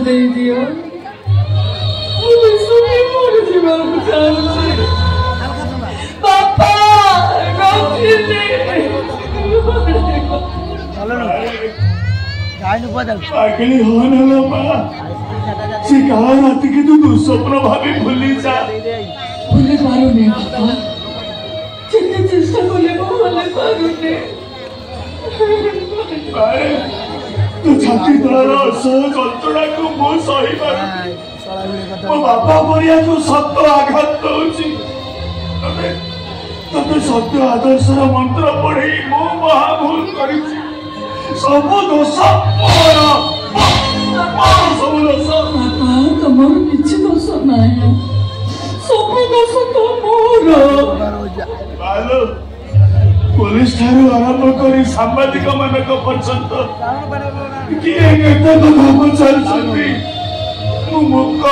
दे दियो मर जाऊँ पापा पागली हो ना बा से कहा रात की तू दुस्वप्न भाभी भूली जा भूले पारुने बाबा जितने चेष्टा कले को भूले पारुने अरे तू छाती तोर असह जंत्रणा को मो सही पारुनी मो बापा परिया को सत्य आघात दउची तते सत्य आदर्शर मंत्र पढ़ी मो महा भूल करिछि सब दोष मोर सब दोष बाबा तमर किछि दोष नाही सब दोष तो मोर बालो पुलिस ठारू आरंभ करी सांबादिक मानक पर्यंत किए एते कथा पचारछन्ती मु मुख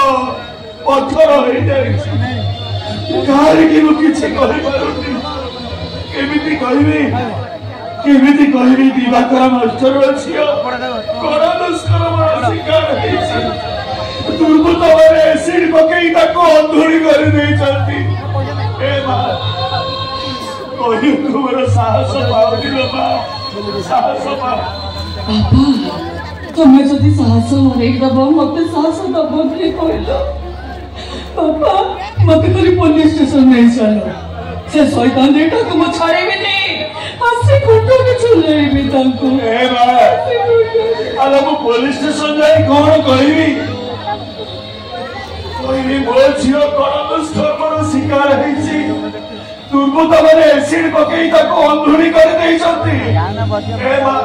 पत्थर हो जाइछि कार कि मु किछि कहि पारुनी केमिति कहबी दिवाकर मास्टर छियो कोड़ा दुष्कर्म शिकार हेछि दुर्बृत्त माने एसिड पकई ताको अंधुरी कर देई चलती ए मां कोई तुमरो साहस पाउनी लो मां साहस पा बाबा तुम्हें जदि साहस हरेक दबो मते साहस दबो कि कहलो पापा मते करी पुलिस स्टेशन नहीं चलो से शैतान देटा को मो छाड़ेबी नहीं हसी खुंटो के चलेबी तांको ए मां आला मो पुलिस स्टेशन जाई कोन कहबी कोई मो झियो कोन दुष्कर्मर शिकार हेछि दुर्बृत्त माने एसिड पकई ताको अंधुरी कर देई चलती ए मां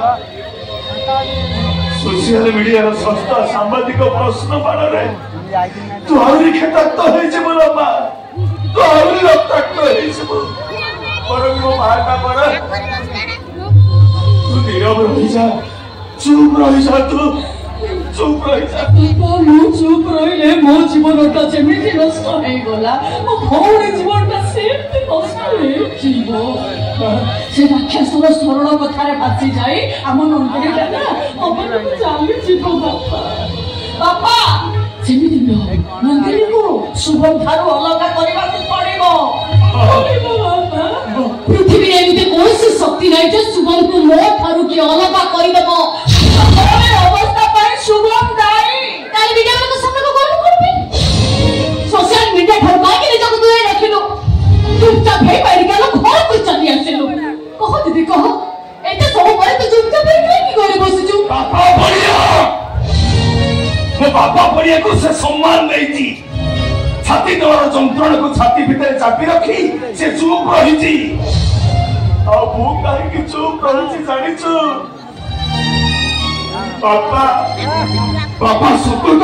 सोशल मीडिया रो सस्ता सांबादिक प्रश्न बाणरे तू आवरी खेताक्त होइछ बोला मां तू आवरी रक्ताक्त होइछ पर मो माटा पर तू नीरव रहि जा चुप रहि जा तू चुप रहि जा बाबा मो चुप रहिले मो जीवनटा जेमिति नष्ट हे गला मो भौरी जीवनटा सेमति नष्ट हे जीवो से राक्षसर सरल कथारे भासी जाई आम नंदरीटा ना अपन जाली जीव बापा बापा जेमिति न नंदरी को शुभम थारो अलगा करबा को पड़िबो बाबा पृथ्वी एमिति कोनसी शक्ति नै जे शुभम को मो थारो की अलगा करिदबो अवस्था पर शुभम दाई ताली वीडियो को सब को कॉल करबे सोशल मीडिया पर माके ने जग दूर रखिलो चुपचाप हे बैठ गेलो घर को चली आसिलो कहो दीदी कहो एते सब करे तो चुपचाप हे की करे बसिजु बापा बढ़िया मो बापा बढ़िया को से सम्मान देती छाती तोर जंत्रणा को छाती भीतर चापी रखी से चुप रहिची आ मु काहे कि चुप रहिची जानिछु बापा बापा सुकुर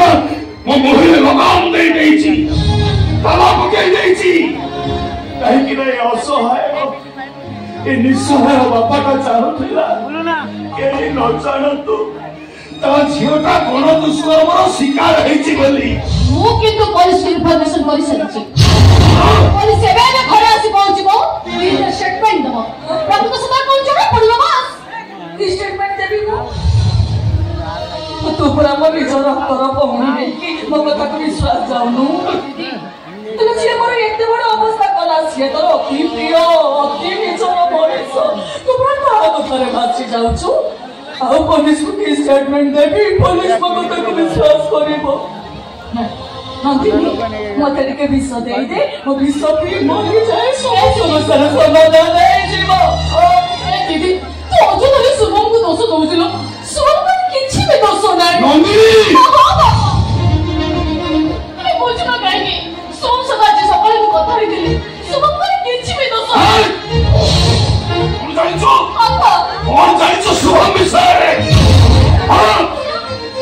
मो मोहरे लगाम दे देइची ताला पके देइची काहे कि नहीं असहाय ए निस्सहाय बापा का चाहथिला बोलो ना के न जानतु ता झियोटा कोन दुष्कर्मर शिकार हेछि बोली मु किंतु पुलिस इन्फॉर्मेशन करि सछि पुलिस एबे घरे आसी पहुंचबो प्लीज स्टेटमेंट दबो प्रभु को सदा कोन जरा पड़िबो बस स्टेटमेंट देबी को तू पूरा मो निजर रक्तर पहुनी नै कि मो कथा को विश्वास जाउनु तुम जे मोर एते बड़ अवस्था कला से तोर अति प्रिय अति निजर मଣିଷ तू पूरा ता कथारे भासी जाउछु आ पुलिस को की स्टेटमेंट देबी पुलिस मो कथा को विश्वास करिबो नंदिनी मते के विश्व दे दे मो विश्व भी मरि जाए सब समस्या समाधान दे जीवो ए दीदी तू अजनले शुभम को दोष दउছিলো शुभम को किछि भी दोष नाही नंदिनी अरे बुझना काहे सोम सदा जे सकाळे को कथा रे दिली शुभम को किछि भी दोष नाही कौन जानिছো आपा कौन जानिছো शुभम विषय हां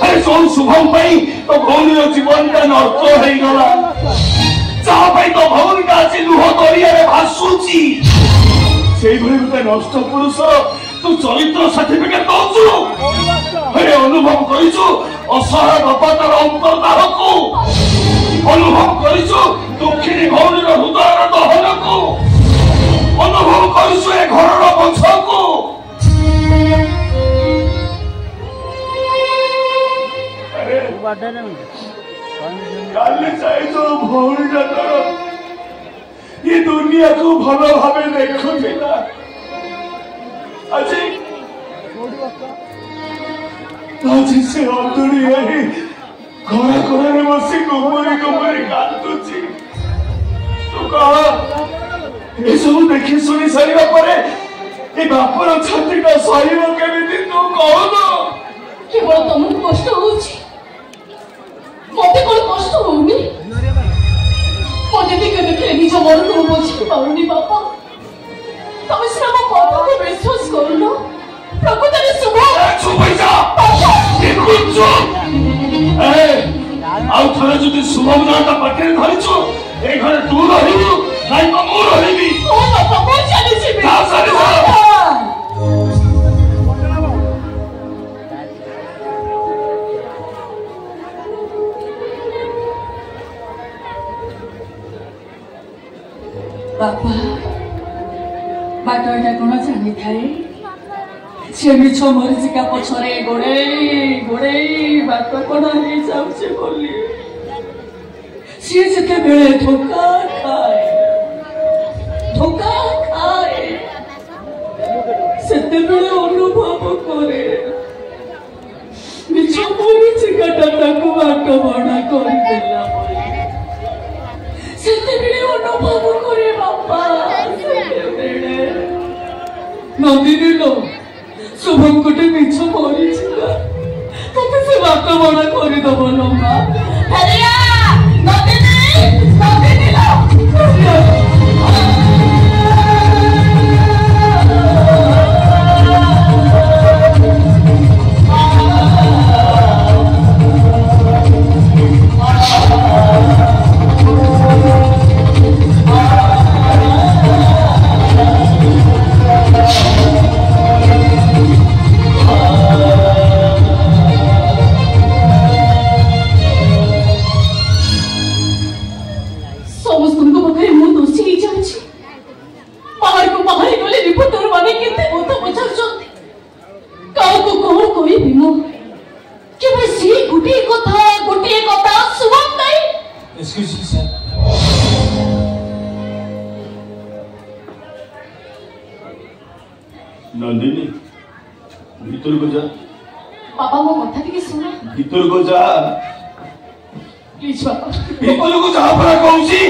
अरे सोम शुभम भाई तो भौनी जीवन का नष्ट हो गला जहाँ भाई तो भौनी का आज लुह दरिया रे भासुची सेई भली गुटे नष्ट पुरुष तू चरित्र सर्टिफिकेट दउछु अरे अनुभव करिछु असहाय बापा तार अंतरदाह को अनुभव करिछु दुखिनी भौनीर हृदयर दहन को अनुभव करिछु ए घरर बंश को अरे काली चाहे जो भौणी ये दुनिया को भल भाव देखुला आज से अंधुड़ी घोड़ा घोड़े बसी गोमरी गोमरी कांदुची तू कह ये सब देखी शुणी सारा पर बापर छाती का सहब केमी तू कह केवल तुमको कष्ट होची मते कोन कष्ट होउनी मते के देखले निज मन को बुझी पाउनी बापा तमे सिना मो कथा को विश्वास करलो प्रकृतरे शुभ चुप जा बिल्कुल चुप आउ थरे जदि शुभम नाटा पटेल धरिछु ए घरे तू रहिबु नाइ तो मो रहिबी ओ बापा मो चली छी ना सारे जा बापा बाटोटा कौन जानी थाए से मिछ मरीचिका पछरे गोड़े गोड़े बाट कौन नहीं जाऊे बोली सी जिते बेले धोखा खाए सेते बेले अनुभव करे मिछ मरीचिकाटा ताको बाट बड़ा कर देला सेते बेले अनुभव करे बापा सेते बेले नंदिनी लो शुभम गोटे मिछ मरी तते से बात बड़ा कर दब लो माँ नंदिनी लो नंदिनी भीतर को जा बाबा मो कथा टिके सुना भीतर को जा प्लीज बाबा भीतर को जा परा कहूची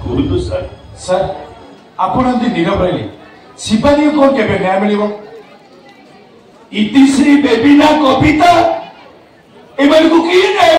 कुहतु सर आपण नीरव रहे शिवानी को केबे न्याय मिलिबो इतिश्री बेबीना कविता एमन को किए